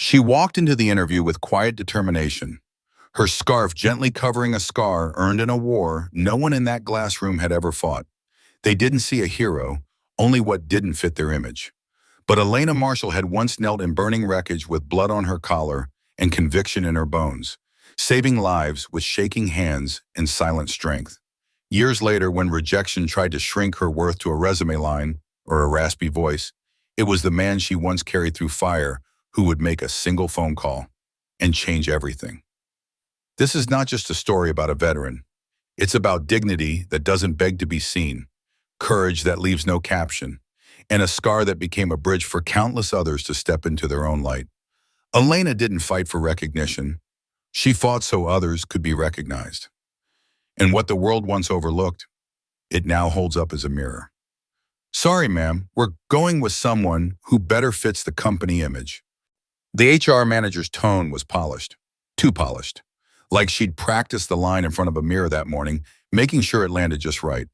She walked into the interview with quiet determination, her scarf gently covering a scar earned in a war no one in that glass room had ever fought. They didn't see a hero, only what didn't fit their image. But Elena Marshall had once knelt in burning wreckage with blood on her collar and conviction in her bones, saving lives with shaking hands and silent strength. Years later, when rejection tried to shrink her worth to a resume line or a raspy voice, it was the man she once carried through fire who would make a single phone call and change everything. This is not just a story about a veteran. It's about dignity that doesn't beg to be seen, courage that leaves no caption, and a scar that became a bridge for countless others to step into their own light. Elena didn't fight for recognition. She fought so others could be recognized. And what the world once overlooked, it now holds up as a mirror. Sorry, ma'am, we're going with someone who better fits the company image. The HR manager's tone was polished, too polished, like she'd practiced the line in front of a mirror that morning, making sure it landed just right.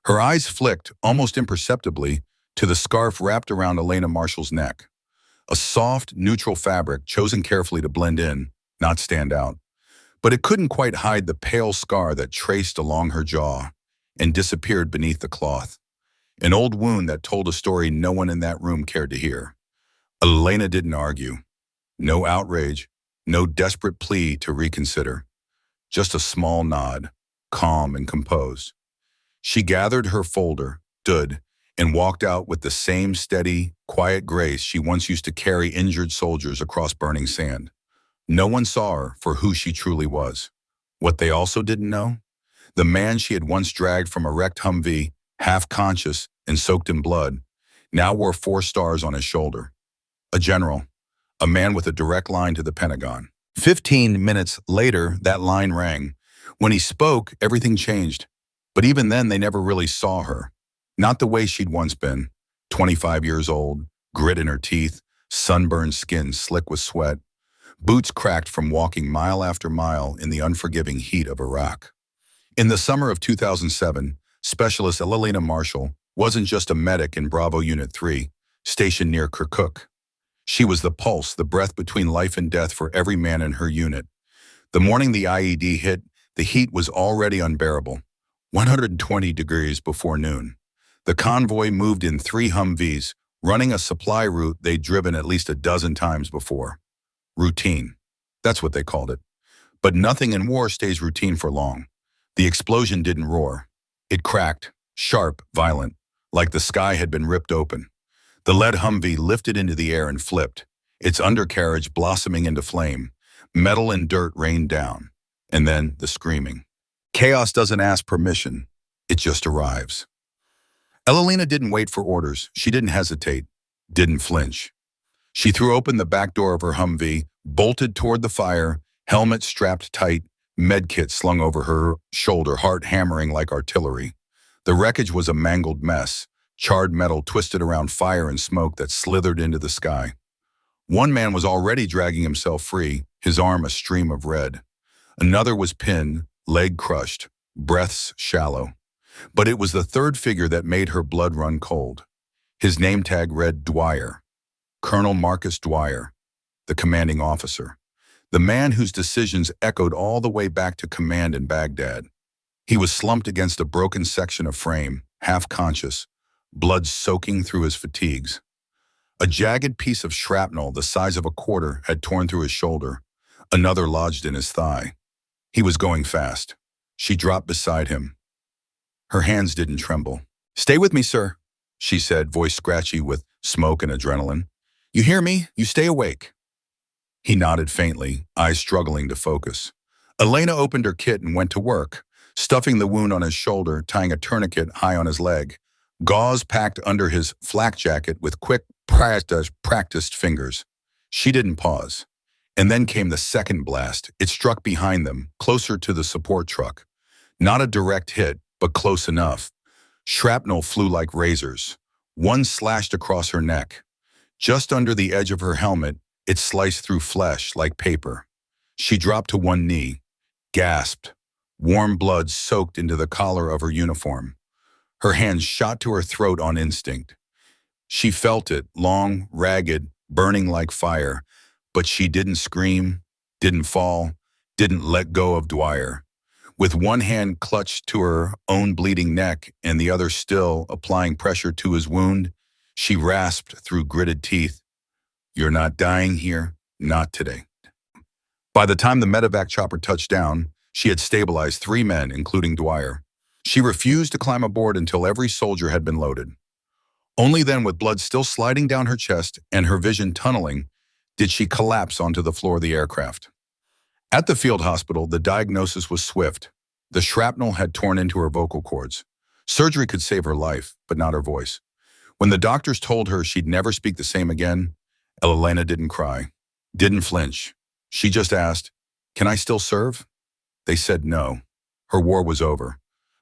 Her eyes flicked, almost imperceptibly, to the scarf wrapped around Elena Marshall's neck. A soft, neutral fabric chosen carefully to blend in, not stand out. But it couldn't quite hide the pale scar that traced along her jaw and disappeared beneath the cloth. An old wound that told a story no one in that room cared to hear. Elena didn't argue. No outrage, no desperate plea to reconsider. Just a small nod, calm and composed. She gathered her folder, stood, and walked out with the same steady, quiet grace she once used to carry injured soldiers across burning sand. No one saw her for who she truly was. What they also didn't know? The man she had once dragged from a wrecked Humvee, half conscious and soaked in blood, now wore 4 stars on his shoulder. A general, a man with a direct line to the Pentagon. 15 minutes later, that line rang. When he spoke, everything changed. But even then, they never really saw her. Not the way she'd once been. 25 years old, grit in her teeth, sunburned skin slick with sweat, boots cracked from walking mile after mile in the unforgiving heat of Iraq. In the summer of 2007, Specialist Elena Marshall wasn't just a medic in Bravo Unit 3, stationed near Kirkuk. She was the pulse, the breath between life and death for every man in her unit. The morning the IED hit, the heat was already unbearable, 120 degrees before noon. The convoy moved in 3 Humvees, running a supply route they'd driven at least a dozen times before. Routine. That's what they called it. But nothing in war stays routine for long. The explosion didn't roar. It cracked, sharp, violent, like the sky had been ripped open. The lead Humvee lifted into the air and flipped, its undercarriage blossoming into flame. Metal and dirt rained down. And then the screaming. Chaos doesn't ask permission. It just arrives. Elena didn't wait for orders. She didn't hesitate, didn't flinch. She threw open the back door of her Humvee, bolted toward the fire, helmet strapped tight, medkit slung over her shoulder, heart hammering like artillery. The wreckage was a mangled mess, charred metal twisted around fire and smoke that slithered into the sky. One man was already dragging himself free, his arm a stream of red. Another was pinned, leg crushed, breaths shallow. But it was the third figure that made her blood run cold. His name tag read Dwyer, Colonel Marcus Dwyer, the commanding officer, the man whose decisions echoed all the way back to command in Baghdad. He was slumped against a broken section of frame, half conscious, blood soaking through his fatigues. A jagged piece of shrapnel the size of a quarter had torn through his shoulder, another lodged in his thigh. He was going fast. She dropped beside him. Her hands didn't tremble. "Stay with me, sir," she said, voice scratchy with smoke and adrenaline. "You hear me? You stay awake." He nodded faintly, eyes struggling to focus. Elena opened her kit and went to work, stuffing the wound on his shoulder, tying a tourniquet high on his leg, gauze packed under his flak jacket with quick, practiced fingers. She didn't pause. And then came the second blast. It struck behind them, closer to the support truck. Not a direct hit, but close enough. Shrapnel flew like razors. One slashed across her neck. Just under the edge of her helmet, it sliced through flesh like paper. She dropped to one knee, gasped. Warm blood soaked into the collar of her uniform. Her hands shot to her throat on instinct. She felt it, long, ragged, burning like fire, But she didn't scream, didn't fall, didn't let go of Dwyer. With one hand clutched to her own bleeding neck and the other still applying pressure to his wound, she rasped through gritted teeth, "You're not dying here, not today." By the time the medevac chopper touched down, she had stabilized 3 men, including Dwyer. She refused to climb aboard until every soldier had been loaded. Only then, with blood still sliding down her chest and her vision tunneling, did she collapse onto the floor of the aircraft. At the field hospital, the diagnosis was swift. The shrapnel had torn into her vocal cords. Surgery could save her life, but not her voice. When the doctors told her she'd never speak the same again, Elena didn't cry, didn't flinch. She just asked, "Can I still serve?" They said no. Her war was over.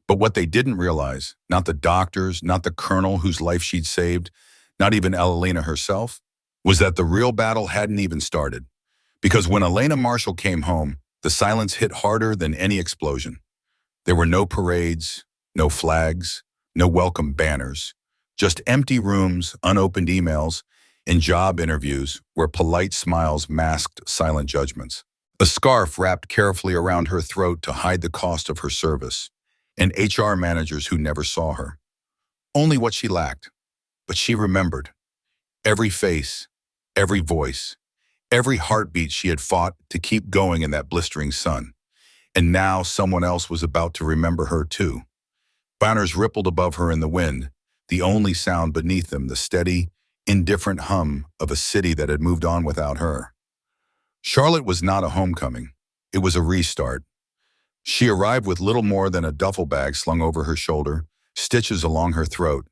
But what they didn't realize, not the doctors, not the colonel whose life she'd saved, not even Elena herself, was that the real battle hadn't even started. Because when Elena Marshall came home, the silence hit harder than any explosion. There were no parades, no flags, no welcome banners, just empty rooms, unopened emails, and job interviews where polite smiles masked silent judgments. A scarf wrapped carefully around her throat to hide the cost of her service, and HR managers who never saw her. Only what she lacked. But she remembered. Every face, every voice, every heartbeat she had fought to keep going in that blistering sun. And now someone else was about to remember her too. Banners rippled above her in the wind, the only sound beneath them the steady, indifferent hum of a city that had moved on without her. Charlotte was not a homecoming. It was a restart. She arrived with little more than a duffel bag slung over her shoulder, stitches along her throat,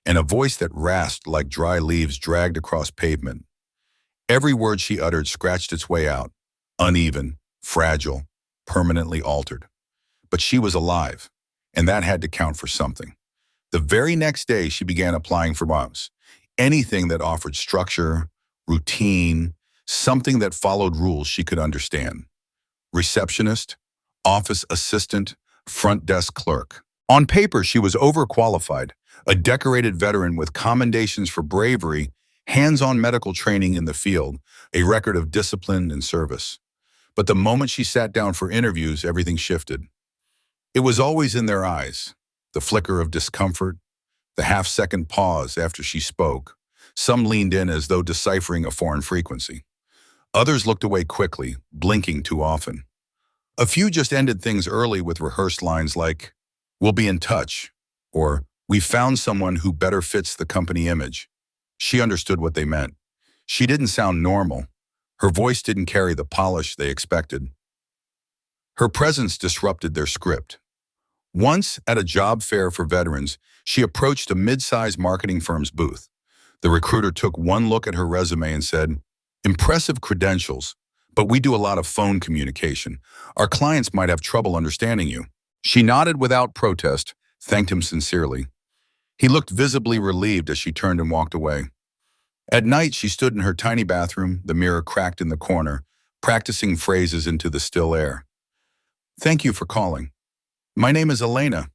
and a voice that rasped like dry leaves dragged across pavement. Every word she uttered scratched its way out, uneven, fragile, permanently altered. But she was alive, and that had to count for something. The very next day, she began applying for jobs. Anything that offered structure, routine, something that followed rules she could understand. Receptionist, office assistant, front desk clerk. On paper, she was overqualified, a decorated veteran with commendations for bravery, hands-on medical training in the field, a record of discipline and service. But the moment she sat down for interviews, everything shifted. It was always in their eyes, the flicker of discomfort, the half-second pause after she spoke. Some leaned in as though deciphering a foreign frequency. Others looked away quickly, blinking too often. A few just ended things early with rehearsed lines like, "We'll be in touch," or "We found someone who better fits the company image." She understood what they meant. She didn't sound normal. Her voice didn't carry the polish they expected. Her presence disrupted their script. Once, at a job fair for veterans, she approached a mid-sized marketing firm's booth. The recruiter took one look at her resume and said, "Impressive credentials, but we do a lot of phone communication. Our clients might have trouble understanding you." She nodded without protest, thanked him sincerely. He looked visibly relieved as she turned and walked away. At night, she stood in her tiny bathroom, the mirror cracked in the corner, practicing phrases into the still air. "Thank you for calling. My name is Elena.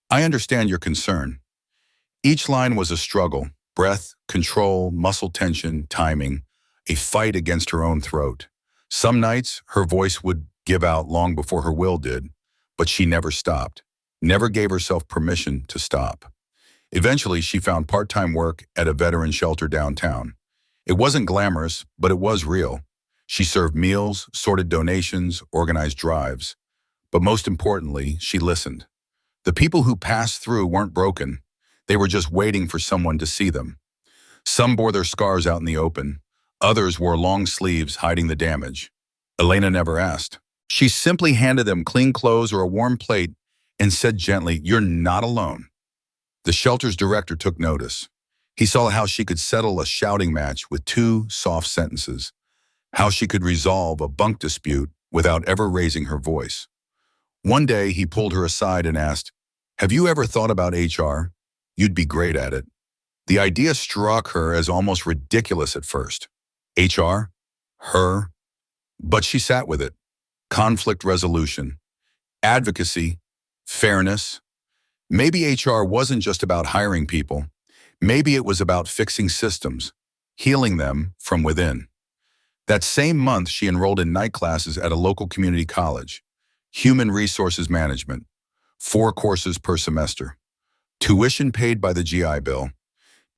I understand your concern." Each line was a struggle, breath, control, muscle tension, timing, a fight against her own throat. Some nights, her voice would give out long before her will did, but she never stopped, never gave herself permission to stop. Eventually, she found part-time work at a veteran shelter downtown. It wasn't glamorous, but it was real. She served meals, sorted donations, organized drives. But most importantly, she listened. The people who passed through weren't broken. They were just waiting for someone to see them. Some bore their scars out in the open. Others wore long sleeves hiding the damage. Elena never asked. She simply handed them clean clothes or a warm plate and said gently, "You're not alone." The shelter's director took notice. He saw how she could settle a shouting match with 2 soft sentences, how she could resolve a bunk dispute without ever raising her voice. One day, he pulled her aside and asked, "Have you ever thought about HR? You'd be great at it." The idea struck her as almost ridiculous at first. HR? Her? But she sat with it. Conflict resolution, advocacy, fairness. Maybe HR wasn't just about hiring people. Maybe it was about fixing systems, healing them from within. That same month, she enrolled in night classes at a local community college. Human Resources Management, 4 courses per semester. Tuition paid by the GI Bill.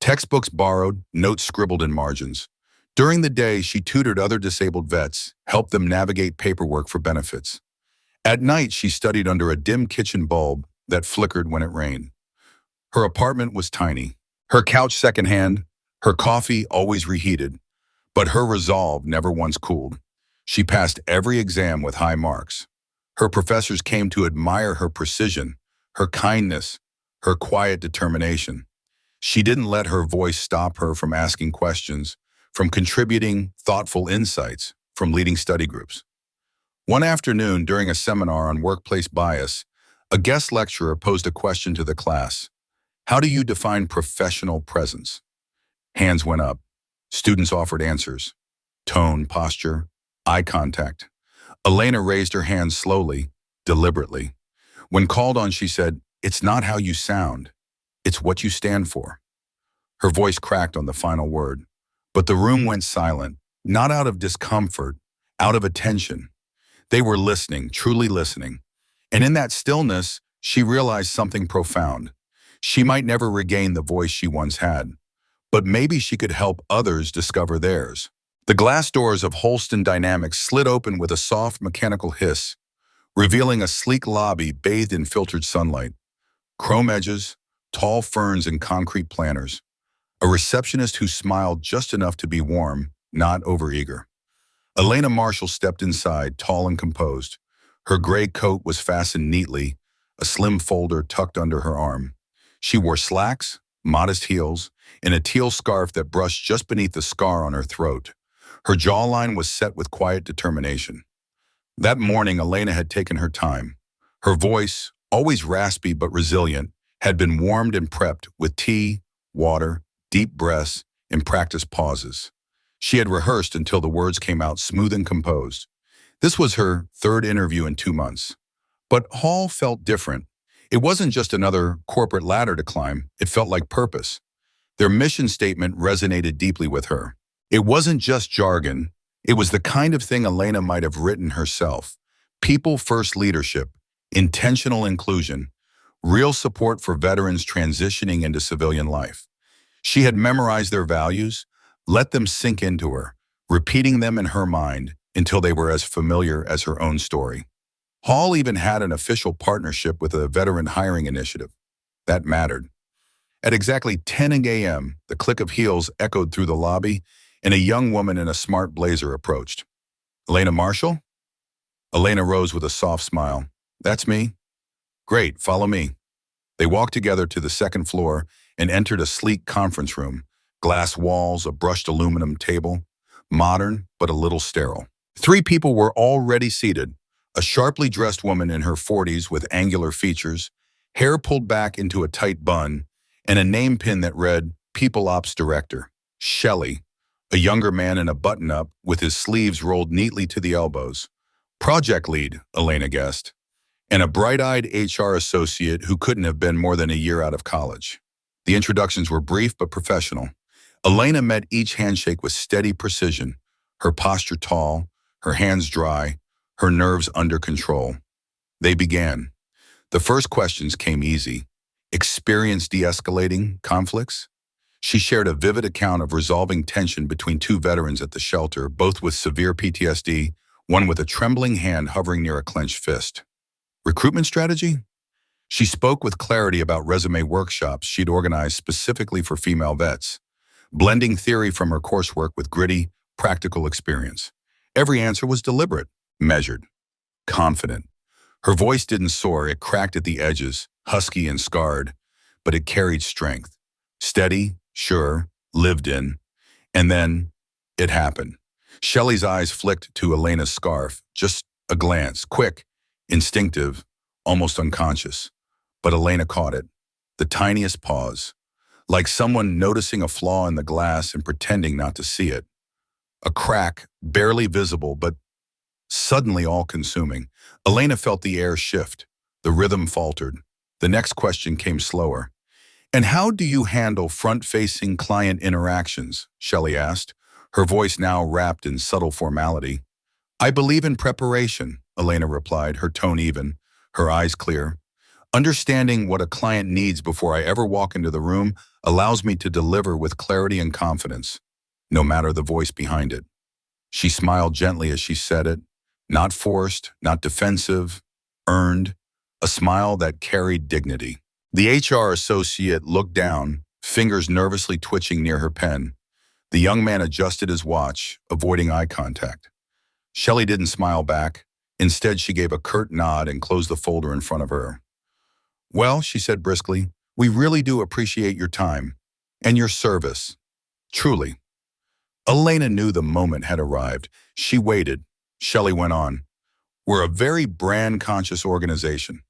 Textbooks borrowed, notes scribbled in margins. During the day, she tutored other disabled vets, helped them navigate paperwork for benefits. At night, she studied under a dim kitchen bulb that flickered when it rained. Her apartment was tiny, her couch secondhand, her coffee always reheated, but her resolve never once cooled. She passed every exam with high marks. Her professors came to admire her precision, her kindness, her quiet determination. She didn't let her voice stop her from asking questions, from contributing thoughtful insights, from leading study groups. One afternoon, during a seminar on workplace bias, a guest lecturer posed a question to the class. How do you define professional presence? Hands went up. Students offered answers. Tone, posture, eye contact. Elena raised her hand slowly, deliberately. When called on, she said, "It's not how you sound. It's what you stand for." Her voice cracked on the final word, but the room went silent, not out of discomfort, out of attention. They were listening, truly listening. And in that stillness, she realized something profound. She might never regain the voice she once had, but maybe she could help others discover theirs. The glass doors of Holston Dynamics slid open with a soft mechanical hiss, revealing a sleek lobby bathed in filtered sunlight. Chrome edges, tall ferns and concrete planters. A receptionist who smiled just enough to be warm, not overeager. Elena Marshall stepped inside, tall and composed. Her gray coat was fastened neatly, a slim folder tucked under her arm. She wore slacks, modest heels, and a teal scarf that brushed just beneath the scar on her throat. Her jawline was set with quiet determination. That morning, Elena had taken her time. Her voice, always raspy but resilient, had been warmed and prepped with tea, water, deep breaths, and practiced pauses. She had rehearsed until the words came out smooth and composed. This was her 3rd interview in 2 months. But Hall felt different. It wasn't just another corporate ladder to climb, it felt like purpose. Their mission statement resonated deeply with her. It wasn't just jargon, it was the kind of thing Elena might have written herself. People-first leadership, intentional inclusion, real support for veterans transitioning into civilian life. She had memorized their values, let them sink into her, repeating them in her mind until they were as familiar as her own story. Hall even had an official partnership with a veteran hiring initiative. That mattered. At exactly 10 a.m., the click of heels echoed through the lobby, and a young woman in a smart blazer approached. "Elena Marshall?" Elena rose with a soft smile. "That's me." "Great, follow me." They walked together to the 2nd floor and entered a sleek conference room. Glass walls, a brushed aluminum table. Modern, but a little sterile. 3 people were already seated. A sharply dressed woman in her 40s with angular features, hair pulled back into a tight bun, and a name pin that read, People Ops Director. Shelley, a younger man in a button-up with his sleeves rolled neatly to the elbows. Project lead, Elena guessed. And a bright-eyed HR associate who couldn't have been more than a year out of college. The introductions were brief but professional. Elena met each handshake with steady precision, her posture tall, her hands dry, her nerves under control. They began. The first questions came easy. Experience de-escalating conflicts? She shared a vivid account of resolving tension between 2 veterans at the shelter, both with severe PTSD, one with a trembling hand hovering near a clenched fist. Recruitment strategy? She spoke with clarity about resume workshops she'd organized specifically for female vets, blending theory from her coursework with gritty, practical experience. Every answer was deliberate, measured, confident. Her voice didn't soar, it cracked at the edges, husky and scarred, but it carried strength. Steady, sure, lived in. And then, it happened. Shelley's eyes flicked to Elena's scarf, just a glance, quick, instinctive, almost unconscious. But Elena caught it, the tiniest pause, like someone noticing a flaw in the glass and pretending not to see it. A crack, barely visible, but suddenly all-consuming. Elena felt the air shift. The rhythm faltered. The next question came slower. "And how do you handle front-facing client interactions?" Shelley asked, her voice now wrapped in subtle formality. "I believe in preparation," Elena replied, her tone even, her eyes clear. "Understanding what a client needs before I ever walk into the room allows me to deliver with clarity and confidence, no matter the voice behind it." She smiled gently as she said it, not forced, not defensive, earned, a smile that carried dignity. The HR associate looked down, fingers nervously twitching near her pen. The young man adjusted his watch, avoiding eye contact. Shelley didn't smile back. Instead, she gave a curt nod and closed the folder in front of her. "Well," she said briskly, "we really do appreciate your time and your service. Truly." Elena knew the moment had arrived. She waited. Shelley went on. "We're a very brand-conscious organization.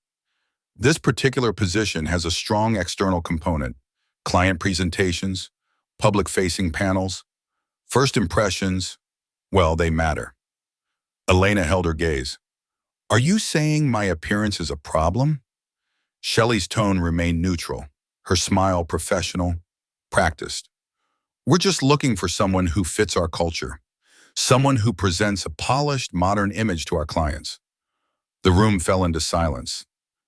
This particular position has a strong external component: client presentations, public-facing panels, first impressions. Well, they matter." Elena held her gaze. "Are you saying my appearance is a problem?" Shelley's tone remained neutral, her smile professional, practiced. "We're just looking for someone who fits our culture, someone who presents a polished, modern image to our clients." The room fell into silence.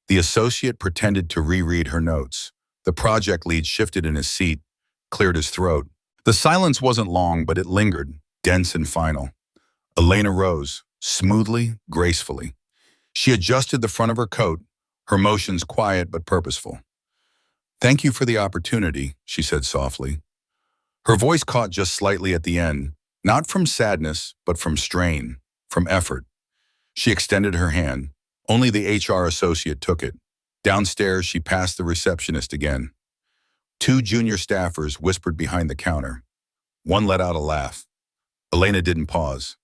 The associate pretended to reread her notes. The project lead shifted in his seat, cleared his throat. The silence wasn't long, but it lingered, dense and final. Elena rose, smoothly, gracefully. She adjusted the front of her coat, her motions quiet but purposeful. "Thank you for the opportunity," she said softly. Her voice caught just slightly at the end, not from sadness, but from strain, from effort. She extended her hand. Only the HR associate took it. Downstairs, she passed the receptionist again. Two junior staffers whispered behind the counter. One let out a laugh. Elena didn't pause.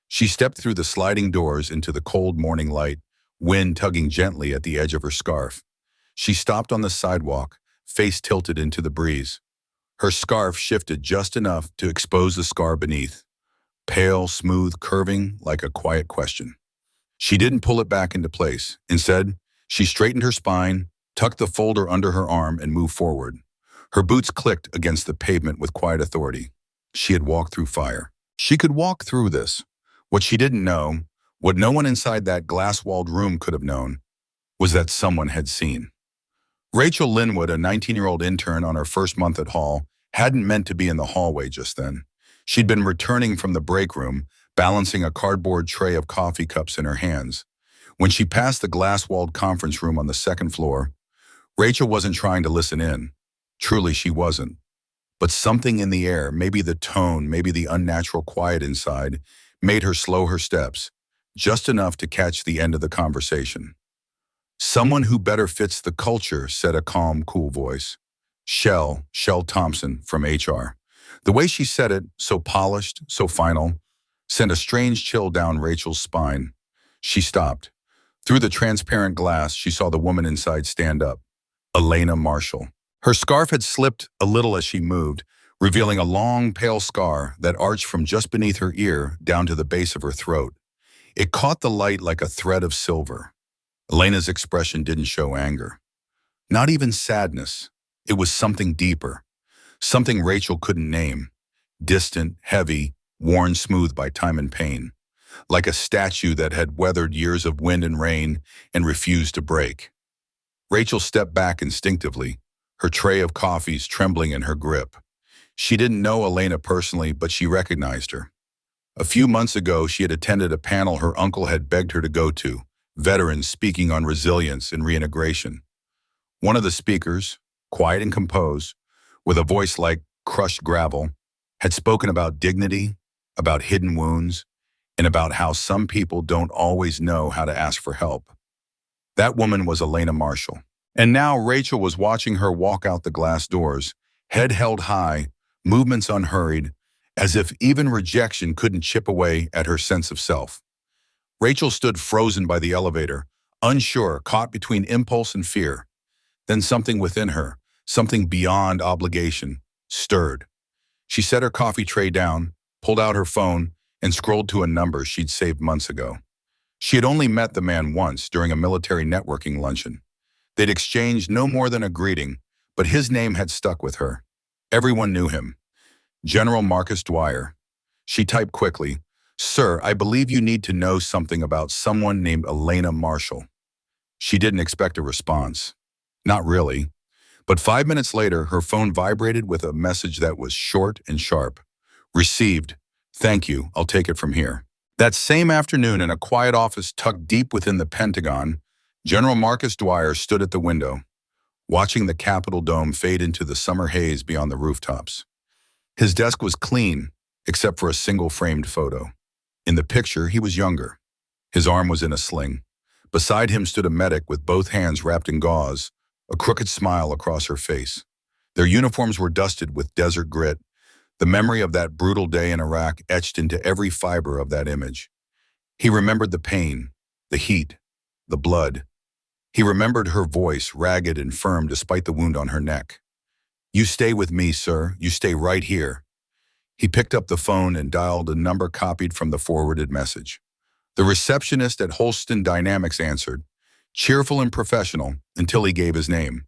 She stepped through the sliding doors into the cold morning light, wind tugging gently at the edge of her scarf. She stopped on the sidewalk, face tilted into the breeze. Her scarf shifted just enough to expose the scar beneath, pale, smooth, curving like a quiet question. She didn't pull it back into place. Instead, she straightened her spine, tucked the folder under her arm, and moved forward. Her boots clicked against the pavement with quiet authority. She had walked through fire. She could walk through this. What she didn't know, what no one inside that glass-walled room could have known, was that someone had seen. Rachel Linwood, a 19-year-old intern on her first month at Hall, hadn't meant to be in the hallway just then. She'd been returning from the break room, balancing a cardboard tray of coffee cups in her hands. When she passed the glass-walled conference room on the second floor, Rachel wasn't trying to listen in. Truly, she wasn't. But something in the air, maybe the tone, maybe the unnatural quiet inside, made her slow her steps, just enough to catch the end of the conversation. "Someone who better fits the culture," said a calm, cool voice. Shell Thompson from HR. The way she said it, so polished, so final, sent a strange chill down Rachel's spine. She stopped. Through the transparent glass, she saw the woman inside stand up. Elena Marshall. Her scarf had slipped a little as she moved, revealing a long, pale scar that arched from just beneath her ear down to the base of her throat. It caught the light like a thread of silver. Elena's expression didn't show anger. Not even sadness. It was something deeper. Something Rachel couldn't name. Distant, heavy, worn smooth by time and pain. Like a statue that had weathered years of wind and rain and refused to break. Rachel stepped back instinctively, her tray of coffees trembling in her grip. She didn't know Elena personally, but she recognized her. A few months ago, she had attended a panel her uncle had begged her to go to, veterans speaking on resilience and reintegration. One of the speakers, quiet and composed, with a voice like crushed gravel, had spoken about dignity, about hidden wounds, and about how some people don't always know how to ask for help. That woman was Elena Marshall. And now Rachel was watching her walk out the glass doors, head held high, movements unhurried, as if even rejection couldn't chip away at her sense of self. Rachel stood frozen by the elevator, unsure, caught between impulse and fear. Then something within her, something beyond obligation, stirred. She set her coffee tray down, pulled out her phone, and scrolled to a number she'd saved months ago. She had only met the man once during a military networking luncheon. They'd exchanged no more than a greeting, but his name had stuck with her. Everyone knew him. General Marcus Dwyer, She typed quickly, "Sir, I believe you need to know something about someone named Elena Marshall." She didn't expect a response. Not really. But 5 minutes later, her phone vibrated with a message that was short and sharp. "Received. Thank you. I'll take it from here." That same afternoon, in a quiet office tucked deep within the Pentagon, General Marcus Dwyer stood at the window, watching the Capitol dome fade into the summer haze beyond the rooftops. His desk was clean, except for a single framed photo. In the picture, he was younger. His arm was in a sling. Beside him stood a medic with both hands wrapped in gauze, a crooked smile across her face. Their uniforms were dusted with desert grit, the memory of that brutal day in Iraq etched into every fiber of that image. He remembered the pain, the heat, the blood. He remembered her voice, ragged and firm despite the wound on her neck. "You stay with me, sir. You stay right here." He picked up the phone and dialed a number copied from the forwarded message. The receptionist at Holston Dynamics answered, cheerful and professional, until he gave his name.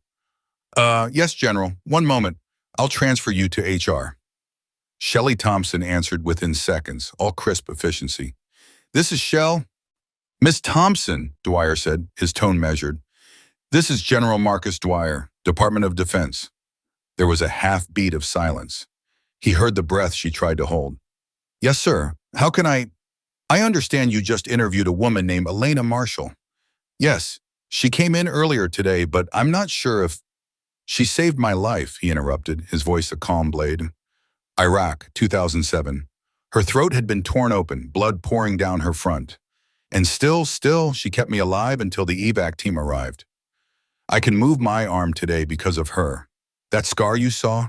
Yes, General. One moment. I'll transfer you to HR." Shelley Thompson answered within seconds, all crisp efficiency. "This is Shell." "Miss Thompson," Dwyer said, his tone measured. "This is General Marcus Dwyer, Department of Defense." There was a half-beat of silence. He heard the breath she tried to hold. "Yes, sir. How can I understand you just interviewed a woman named Elena Marshall." "Yes, she came in earlier today, but I'm not sure if—" "She saved my life," he interrupted, his voice a calm blade. "Iraq, 2007. Her throat had been torn open, blood pouring down her front. And still, she kept me alive until the evac team arrived. I can move my arm today because of her. That scar you saw?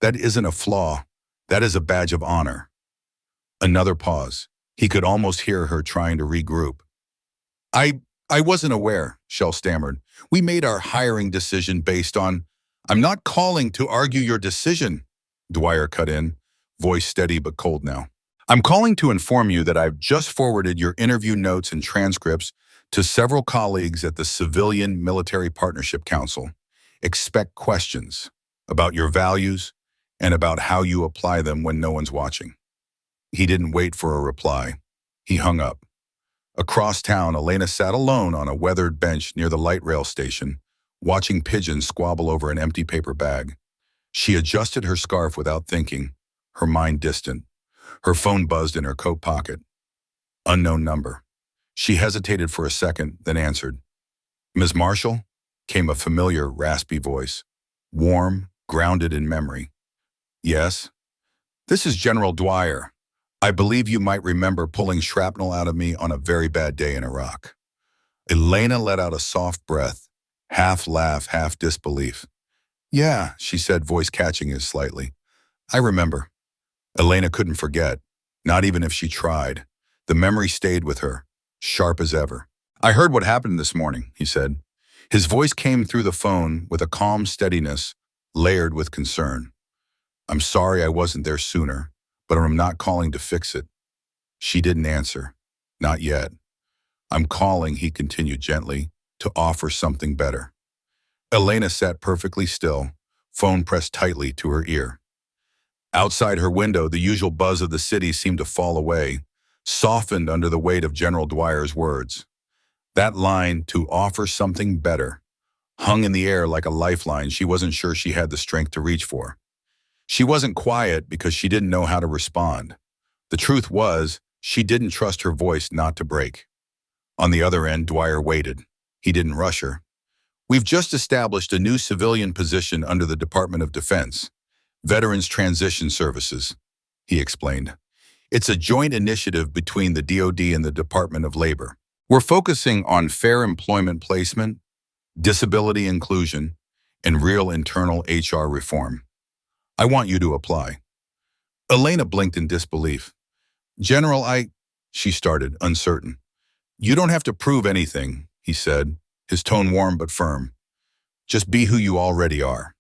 That isn't a flaw. That is a badge of honor." Another pause. He could almost hear her trying to regroup. I wasn't aware," Shell stammered. "We made our hiring decision based on—" "I'm not calling to argue your decision," Dwyer cut in, voice steady but cold now. "I'm calling to inform you that I've just forwarded your interview notes and transcripts to several colleagues at the Civilian Military Partnership Council. Expect questions about your values and about how you apply them when no one's watching." He didn't wait for a reply. He hung up. Across town, Elena sat alone on a weathered bench near the light rail station, watching pigeons squabble over an empty paper bag. She adjusted her scarf without thinking, her mind distant. Her phone buzzed in her coat pocket. Unknown number. She hesitated for a second, then answered. "Ms. Marshall?" came a familiar, raspy voice, warm, grounded in memory. "Yes?" "This is General Dwyer. I believe you might remember pulling shrapnel out of me on a very bad day in Iraq." Elena let out a soft breath, half laugh, half disbelief. "Yeah," she said, voice catching his slightly. "I remember." Elena couldn't forget, not even if she tried. The memory stayed with her, sharp as ever. "I heard what happened this morning," he said. His voice came through the phone with a calm steadiness, layered with concern. "I'm sorry I wasn't there sooner, but I'm not calling to fix it." She didn't answer. "Not yet." "I'm calling," he continued gently, "to offer something better." Elena sat perfectly still, phone pressed tightly to her ear. Outside her window, the usual buzz of the city seemed to fall away, softened under the weight of General Dwyer's words. That line, "to offer something better," hung in the air like a lifeline she wasn't sure she had the strength to reach for. She wasn't quiet because she didn't know how to respond. The truth was, she didn't trust her voice not to break. On the other end, Dwyer waited. He didn't rush her. "We've just established a new civilian position under the Department of Defense, Veterans Transition Services," he explained. "It's a joint initiative between the DoD and the Department of Labor. We're focusing on fair employment placement, disability inclusion, and real internal HR reform. I want you to apply." Elena blinked in disbelief. "General, she started, uncertain. "You don't have to prove anything," he said, his tone warm but firm. "Just be who you already are."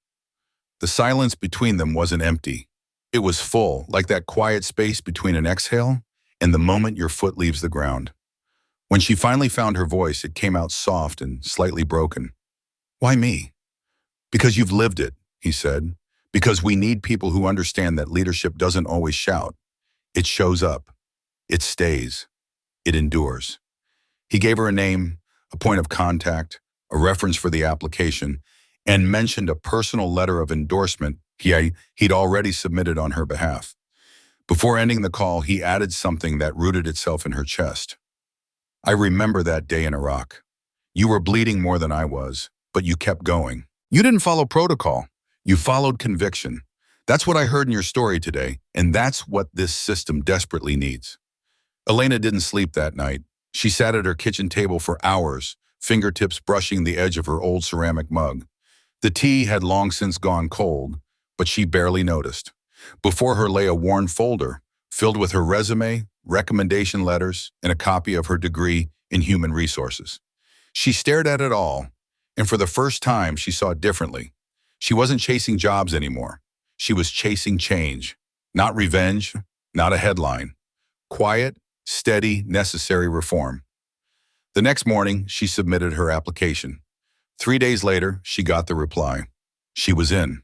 The silence between them wasn't empty. It was full, like that quiet space between an exhale and the moment your foot leaves the ground. When she finally found her voice, it came out soft and slightly broken. "Why me?" "Because you've lived it," he said. "Because we need people who understand that leadership doesn't always shout. It shows up. It stays. It endures. He gave her a name, a point of contact, a reference for the application, and mentioned a personal letter of endorsement he'd already submitted on her behalf. Before ending the call, he added something that rooted itself in her chest. I remember that day in Iraq. You were bleeding more than I was, but you kept going. You didn't follow protocol. You followed conviction. That's what I heard in your story today, and that's what this system desperately needs. Elena didn't sleep that night. She sat at her kitchen table for hours, fingertips brushing the edge of her old ceramic mug. The tea had long since gone cold, but she barely noticed. Before her lay a worn folder, filled with her resume, recommendation letters, and a copy of her degree in human resources. She stared at it all, and for the first time, she saw it differently. She wasn't chasing jobs anymore. She was chasing change. Not revenge, not a headline. Quiet, steady, necessary reform. The next morning, she submitted her application. 3 days later, she got the reply. She was in.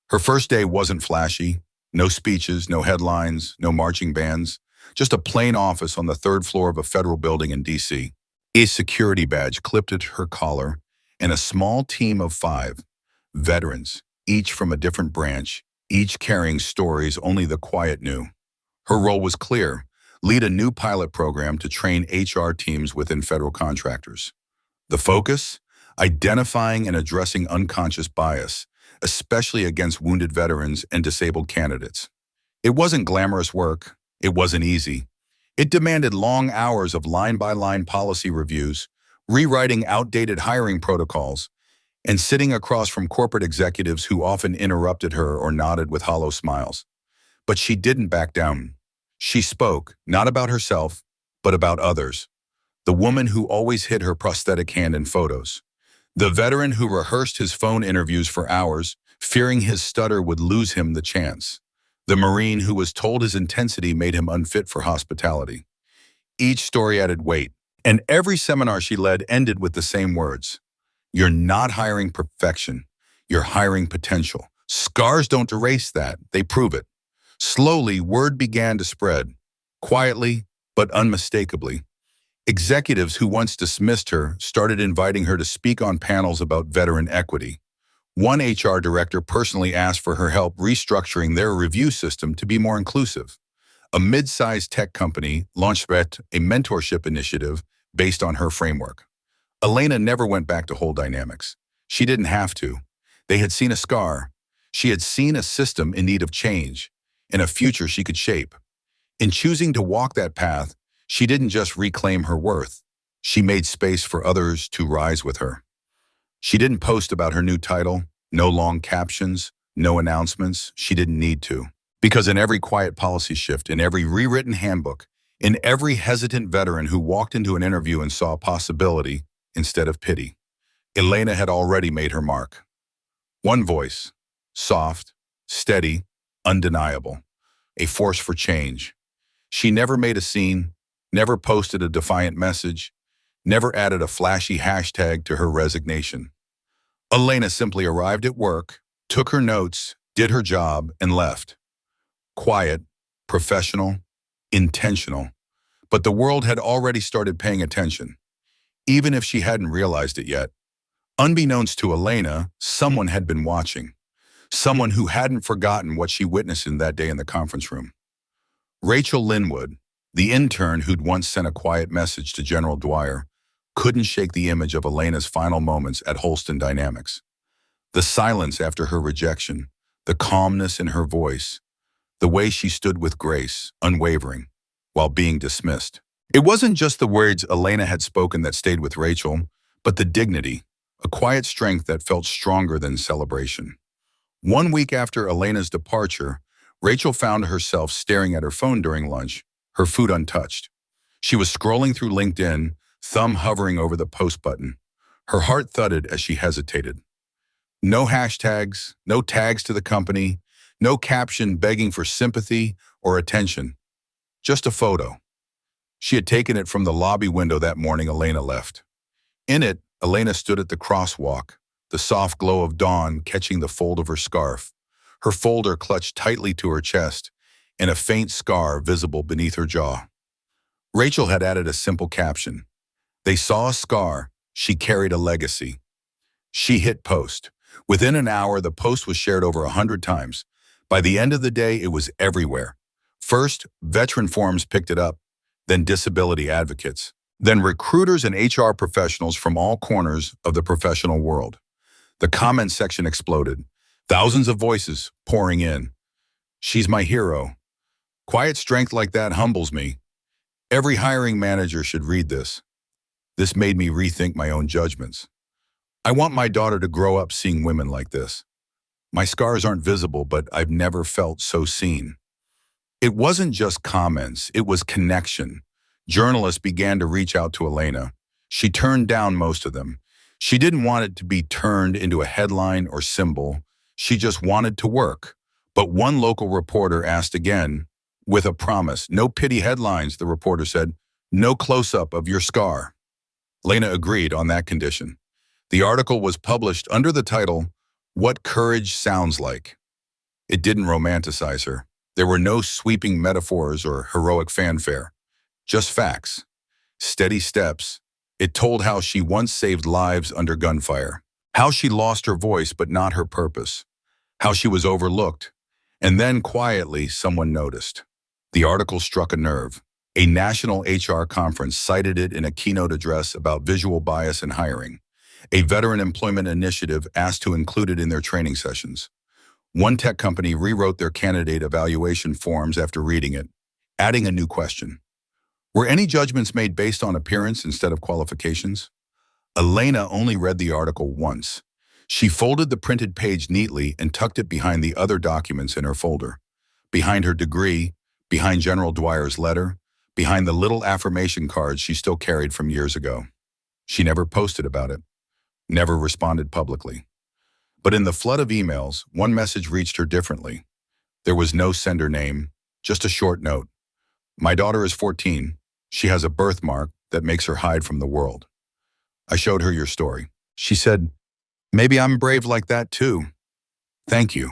Her first day wasn't flashy. No speeches, no headlines, no marching bands. Just a plain office on the 3rd floor of a federal building in D.C. A security badge clipped at her collar, and a small team of 5 veterans, each from a different branch, each carrying stories only the quiet knew. Her role was clear: lead a new pilot program to train HR teams within federal contractors. The focus? Identifying and addressing unconscious bias, especially against wounded veterans and disabled candidates. It wasn't glamorous work. It wasn't easy. It demanded long hours of line-by-line policy reviews, rewriting outdated hiring protocols, and sitting across from corporate executives who often interrupted her or nodded with hollow smiles. But she didn't back down. She spoke, not about herself, but about others. The woman who always hid her prosthetic hand in photos. The veteran who rehearsed his phone interviews for hours, fearing his stutter would lose him the chance. The Marine who was told his intensity made him unfit for hospitality. Each story added weight, and every seminar she led ended with the same words. You're not hiring perfection. You're hiring potential. Scars don't erase that. They prove it. Slowly, word began to spread. Quietly, but unmistakably. Executives who once dismissed her started inviting her to speak on panels about veteran equity. One HR director personally asked for her help restructuring their review system to be more inclusive. A mid-sized tech company launched a mentorship initiative based on her framework. Elena never went back to whole dynamics. She didn't have to. They had seen a scar. She had seen a system in need of change, and a future she could shape. In choosing to walk that path, she didn't just reclaim her worth. She made space for others to rise with her. She didn't post about her new title, no long captions, no announcements. She didn't need to. Because in every quiet policy shift, in every rewritten handbook, in every hesitant veteran who walked into an interview and saw possibility instead of pity, Elena had already made her mark. One voice, soft, steady, undeniable, a force for change. She never made a scene, never posted a defiant message, never added a flashy hashtag to her resignation. Elena simply arrived at work, took her notes, did her job, and left. Quiet, professional, intentional. But the world had already started paying attention, even if she hadn't realized it yet. Unbeknownst to Elena, someone had been watching. Someone who hadn't forgotten what she witnessed in that day in the conference room. Rachel Linwood, the intern who'd once sent a quiet message to General Dwyer, couldn't shake the image of Elena's final moments at Holston Dynamics. The silence after her rejection, the calmness in her voice, the way she stood with grace, unwavering, while being dismissed. It wasn't just the words Elena had spoken that stayed with Rachel, but the dignity, a quiet strength that felt stronger than celebration. 1 week after Elena's departure, Rachel found herself staring at her phone during lunch, her food untouched. She was scrolling through LinkedIn, thumb hovering over the post button. Her heart thudded as she hesitated. No hashtags, no tags to the company, no caption begging for sympathy or attention. Just a photo. She had taken it from the lobby window that morning Elena left. In it, Elena stood at the crosswalk, the soft glow of dawn catching the fold of her scarf. Her folder clutched tightly to her chest, and a faint scar visible beneath her jaw. Rachel had added a simple caption. They saw a scar. She carried a legacy. She hit post. Within an hour, the post was shared over 100 times. By the end of the day, it was everywhere. First, veteran forums picked it up, then disability advocates, then recruiters and HR professionals from all corners of the professional world. The comment section exploded. Thousands of voices pouring in. She's my hero. Quiet strength like that humbles me. Every hiring manager should read this. This made me rethink my own judgments. I want my daughter to grow up seeing women like this. My scars aren't visible, but I've never felt so seen. It wasn't just comments, it was connection. Journalists began to reach out to Elena. She turned down most of them. She didn't want it to be turned into a headline or symbol. She just wanted to work. But one local reporter asked again, with a promise. No pity headlines, the reporter said. No close-up of your scar. Elena agreed on that condition. The article was published under the title, What Courage Sounds Like. It didn't romanticize her. There were no sweeping metaphors or heroic fanfare. Just facts. Steady steps. It told how she once saved lives under gunfire. How she lost her voice but not her purpose. How she was overlooked. And then quietly someone noticed. The article struck a nerve. A national HR conference cited it in a keynote address about visual bias in hiring. A veteran employment initiative asked to include it in their training sessions. One tech company rewrote their candidate evaluation forms after reading it, adding a new question. Were any judgments made based on appearance instead of qualifications? Elena only read the article once. She folded the printed page neatly and tucked it behind the other documents in her folder. Behind her degree, behind General Dwyer's letter, behind the little affirmation cards she still carried from years ago. She never posted about it, never responded publicly. But in the flood of emails, one message reached her differently. There was no sender name, just a short note. My daughter is 14. She has a birthmark that makes her hide from the world. I showed her your story. She said, maybe I'm brave like that too. Thank you.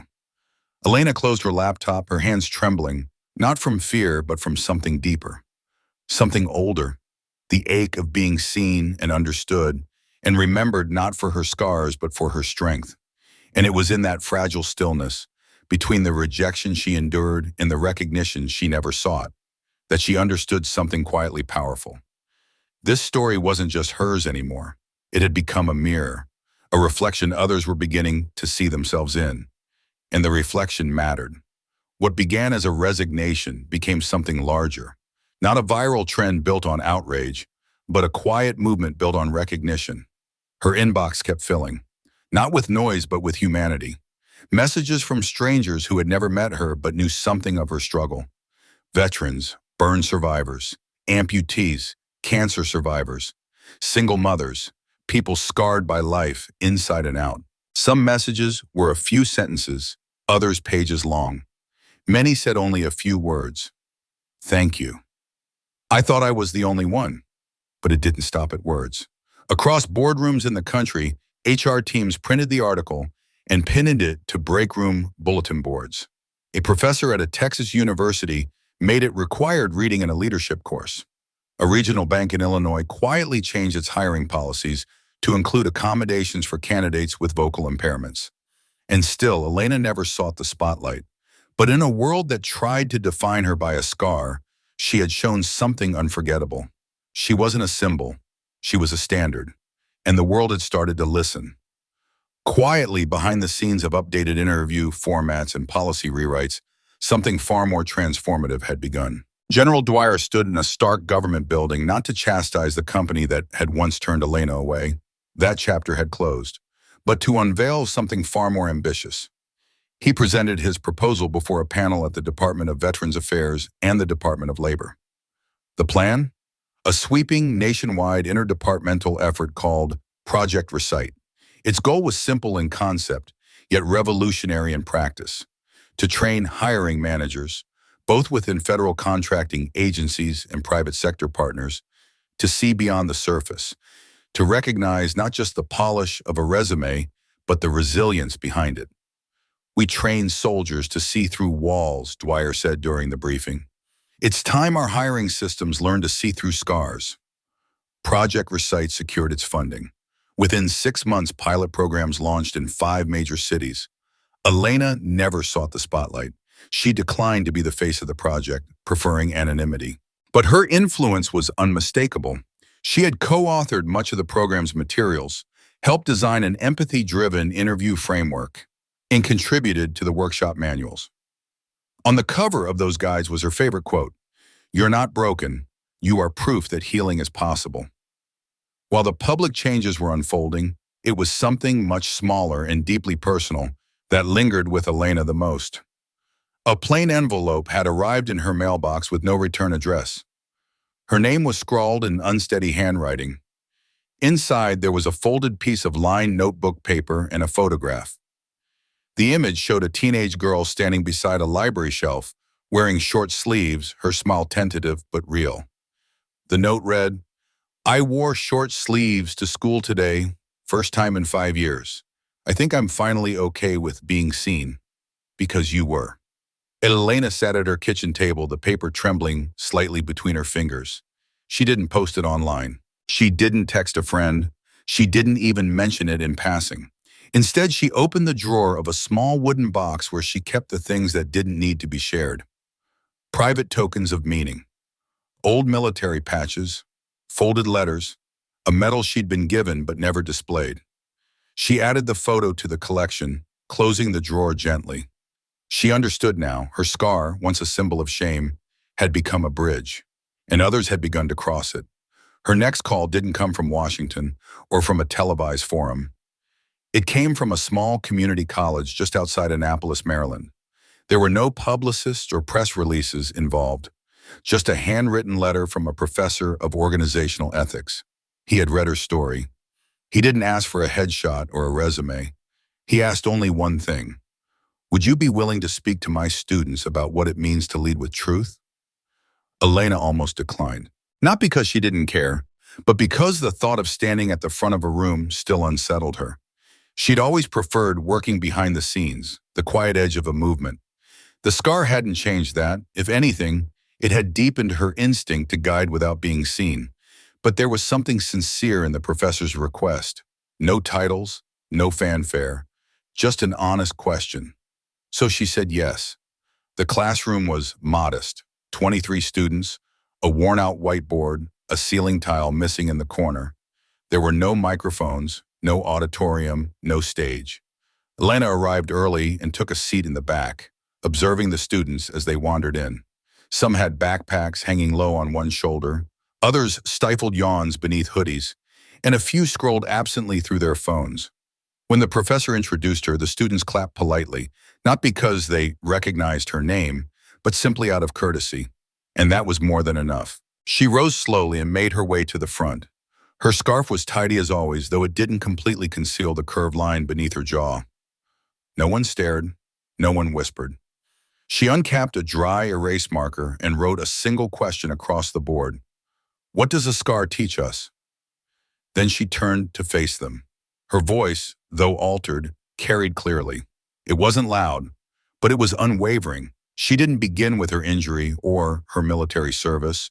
Elena closed her laptop, her hands trembling, not from fear, but from something deeper. Something older. The ache of being seen and understood, and remembered not for her scars, but for her strength. And it was in that fragile stillness, between the rejection she endured and the recognition she never sought, that she understood something quietly powerful. This story wasn't just hers anymore. It had become a mirror, a reflection others were beginning to see themselves in. And the reflection mattered. What began as a resignation became something larger. Not a viral trend built on outrage, but a quiet movement built on recognition. Her inbox kept filling, not with noise, but with humanity. Messages from strangers who had never met her but knew something of her struggle. Veterans, burn survivors, amputees, cancer survivors, single mothers, people scarred by life inside and out. Some messages were a few sentences, others pages long. Many said only a few words. Thank you. I thought I was the only one, but it didn't stop at words. Across boardrooms in the country, HR teams printed the article and pinned it to break room bulletin boards. A professor at a Texas university made it required reading in a leadership course. A regional bank in Illinois quietly changed its hiring policies to include accommodations for candidates with vocal impairments. And still, Elena never sought the spotlight. But in a world that tried to define her by a scar, she had shown something unforgettable. She wasn't a symbol. She was a standard. And the world had started to listen. Quietly, behind the scenes of updated interview formats and policy rewrites, something far more transformative had begun. General Dwyer stood in a stark government building not to chastise the company that had once turned Elena away. That chapter had closed. But to unveil something far more ambitious. He presented his proposal before a panel at the Department of Veterans Affairs and the Department of Labor. The plan? A sweeping, nationwide interdepartmental effort called Project Recite. Its goal was simple in concept, yet revolutionary in practice. To train hiring managers, both within federal contracting agencies and private sector partners, to see beyond the surface, to recognize not just the polish of a resume, but the resilience behind it. We train soldiers to see through walls, Dwyer said during the briefing. It's time our hiring systems learn to see through scars. Project Recite secured its funding. Within 6 months, pilot programs launched in 5 major cities. Elena never sought the spotlight. She declined to be the face of the project, preferring anonymity. But her influence was unmistakable. She had co-authored much of the program's materials, helped design an empathy-driven interview framework, and contributed to the workshop manuals. On the cover of those guides was her favorite quote, "You're not broken. You are proof that healing is possible." While the public changes were unfolding, it was something much smaller and deeply personal that lingered with Elena the most. A plain envelope had arrived in her mailbox with no return address. Her name was scrawled in unsteady handwriting. Inside, there was a folded piece of lined notebook paper and a photograph. The image showed a teenage girl standing beside a library shelf, wearing short sleeves, her smile tentative but real. The note read, "I wore short sleeves to school today, first time in 5 years. I think I'm finally okay with being seen, because you were." Elena sat at her kitchen table, the paper trembling slightly between her fingers. She didn't post it online. She didn't text a friend. She didn't even mention it in passing. Instead, she opened the drawer of a small wooden box where she kept the things that didn't need to be shared. Private tokens of meaning. Old military patches, folded letters, a medal she'd been given but never displayed. She added the photo to the collection, closing the drawer gently. She understood now. Her scar, once a symbol of shame, had become a bridge, and others had begun to cross it. Her next call didn't come from Washington or from a televised forum. It came from a small community college just outside Annapolis, Maryland. There were no publicists or press releases involved, just a handwritten letter from a professor of organizational ethics. He had read her story. He didn't ask for a headshot or a resume. He asked only one thing. "Would you be willing to speak to my students about what it means to lead with truth?" Elena almost declined. Not because she didn't care, but because the thought of standing at the front of a room still unsettled her. She'd always preferred working behind the scenes, the quiet edge of a movement. The scar hadn't changed that. If anything, it had deepened her instinct to guide without being seen. But there was something sincere in the professor's request. No titles, no fanfare, just an honest question. So she said yes. The classroom was modest, 23 students, a worn-out whiteboard, a ceiling tile missing in the corner. There were no microphones, no auditorium, no stage. Elena arrived early and took a seat in the back, observing the students as they wandered in. Some had backpacks hanging low on one shoulder, others stifled yawns beneath hoodies, and a few scrolled absently through their phones. When the professor introduced her, the students clapped politely, not because they recognized her name, but simply out of courtesy. And that was more than enough. She rose slowly and made her way to the front. Her scarf was tidy as always, though it didn't completely conceal the curved line beneath her jaw. No one stared. No one whispered. She uncapped a dry erase marker and wrote a single question across the board. "What does a scar teach us?" Then she turned to face them. Her voice, though altered, carried clearly. It wasn't loud, but it was unwavering. She didn't begin with her injury or her military service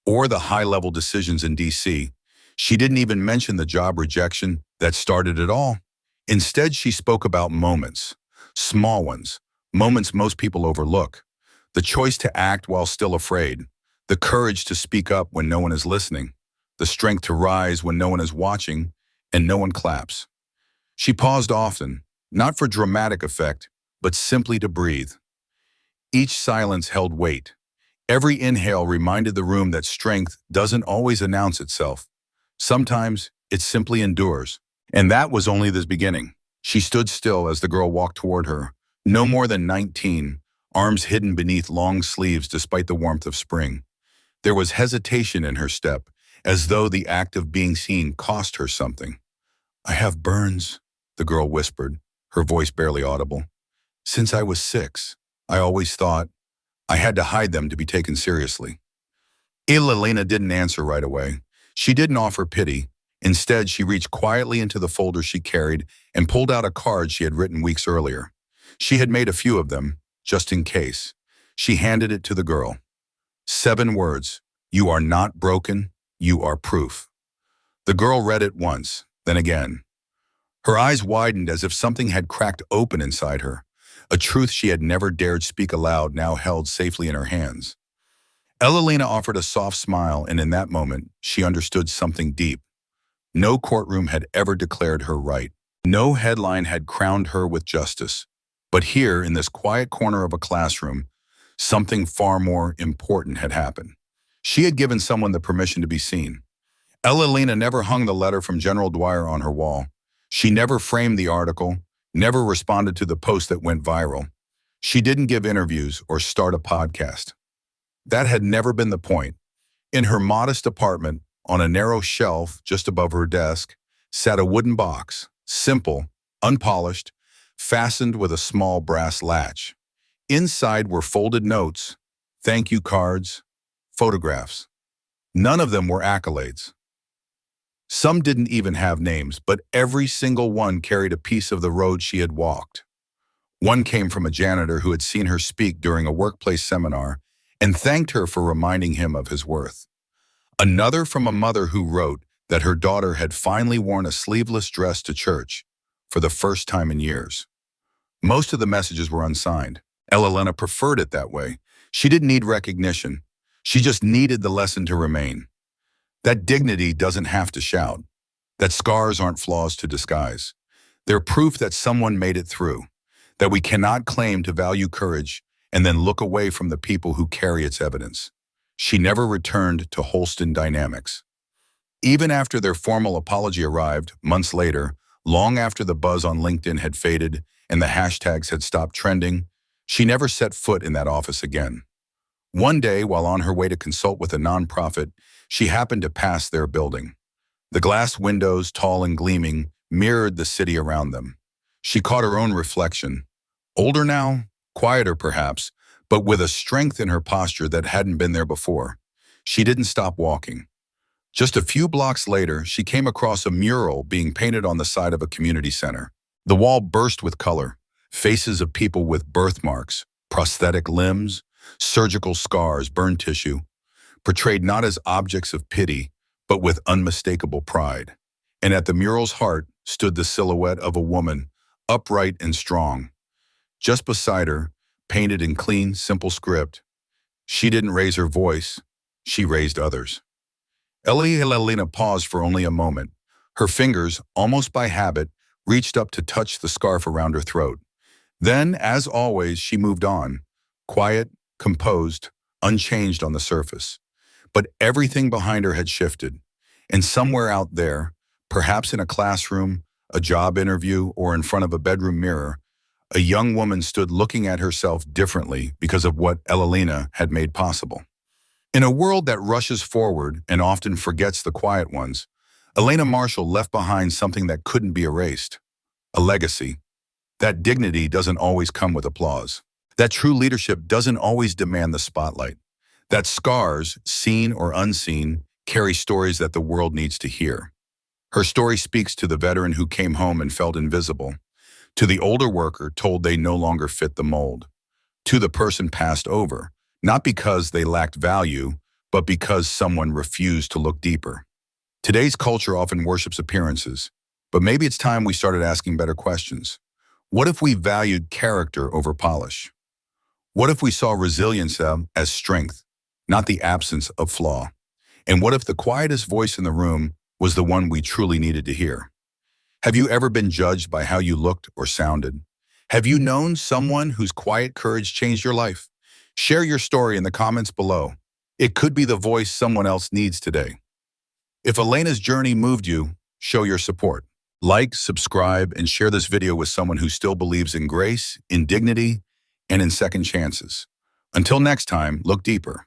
or the high-level decisions in D.C. She didn't even mention the job rejection that started it all. Instead, she spoke about moments, small ones, moments most people overlook. The choice to act while still afraid, the courage to speak up when no one is listening, the strength to rise when no one is watching and no one claps. She paused often, not for dramatic effect, but simply to breathe. Each silence held weight. Every inhale reminded the room that strength doesn't always announce itself. Sometimes it simply endures. And that was only the beginning. She stood still as the girl walked toward her, no more than 19, arms hidden beneath long sleeves despite the warmth of spring. There was hesitation in her step, as though the act of being seen cost her something. "I have burns," the girl whispered, her voice barely audible. "Since I was 6, I always thought I had to hide them to be taken seriously." Elena didn't answer right away. She didn't offer pity. Instead, she reached quietly into the folder she carried and pulled out a card she had written weeks earlier. She had made a few of them, just in case. She handed it to the girl. 7 words. You are not broken. You are proof. The girl read it once, then again. Her eyes widened as if something had cracked open inside her. A truth she had never dared speak aloud now held safely in her hands. Elena offered a soft smile, and in that moment, she understood something deep. No courtroom had ever declared her right. No headline had crowned her with justice. But here, in this quiet corner of a classroom, something far more important had happened. She had given someone the permission to be seen. Elena never hung the letter from General Dwyer on her wall. She never framed the article, never responded to the post that went viral. She didn't give interviews or start a podcast. That had never been the point. In her modest apartment, on a narrow shelf just above her desk, sat a wooden box, simple, unpolished, fastened with a small brass latch. Inside were folded notes, thank you cards, photographs. None of them were accolades. Some didn't even have names, but every single one carried a piece of the road she had walked. One came from a janitor who had seen her speak during a workplace seminar and thanked her for reminding him of his worth. Another from a mother who wrote that her daughter had finally worn a sleeveless dress to church for the first time in years. Most of the messages were unsigned. Elena preferred it that way. She didn't need recognition. She just needed the lesson to remain. That dignity doesn't have to shout. That scars aren't flaws to disguise. They're proof that someone made it through. That we cannot claim to value courage and then look away from the people who carry its evidence. She never returned to Holston Dynamics. Even after their formal apology arrived, months later, long after the buzz on LinkedIn had faded and the hashtags had stopped trending, she never set foot in that office again. One day, while on her way to consult with a nonprofit, she happened to pass their building. The glass windows, tall and gleaming, mirrored the city around them. She caught her own reflection. Older now, quieter perhaps, but with a strength in her posture that hadn't been there before. She didn't stop walking. Just a few blocks later, she came across a mural being painted on the side of a community center. The wall burst with color, faces of people with birthmarks, prosthetic limbs, surgical scars, burned tissue, portrayed not as objects of pity, but with unmistakable pride. And at the mural's heart stood the silhouette of a woman, upright and strong. Just beside her, painted in clean, simple script, she didn't raise her voice, she raised others. Elena paused for only a moment. Her fingers, almost by habit, reached up to touch the scarf around her throat. Then, as always, she moved on, quiet, composed, unchanged on the surface. But everything behind her had shifted, and somewhere out there, perhaps in a classroom, a job interview, or in front of a bedroom mirror, a young woman stood looking at herself differently because of what Elena had made possible. In a world that rushes forward and often forgets the quiet ones, Elena Marshall left behind something that couldn't be erased. A legacy. That dignity doesn't always come with applause. That true leadership doesn't always demand the spotlight. That scars, seen or unseen, carry stories that the world needs to hear. Her story speaks to the veteran who came home and felt invisible, to the older worker told they no longer fit the mold, to the person passed over, not because they lacked value, but because someone refused to look deeper. Today's culture often worships appearances, but maybe it's time we started asking better questions. What if we valued character over polish? What if we saw resilience as strength, not the absence of flaw? And what if the quietest voice in the room was the one we truly needed to hear? Have you ever been judged by how you looked or sounded? Have you known someone whose quiet courage changed your life? Share your story in the comments below. It could be the voice someone else needs today. If Elena's journey moved you, show your support. Like, subscribe, and share this video with someone who still believes in grace, in dignity, and in second chances. Until next time, look deeper.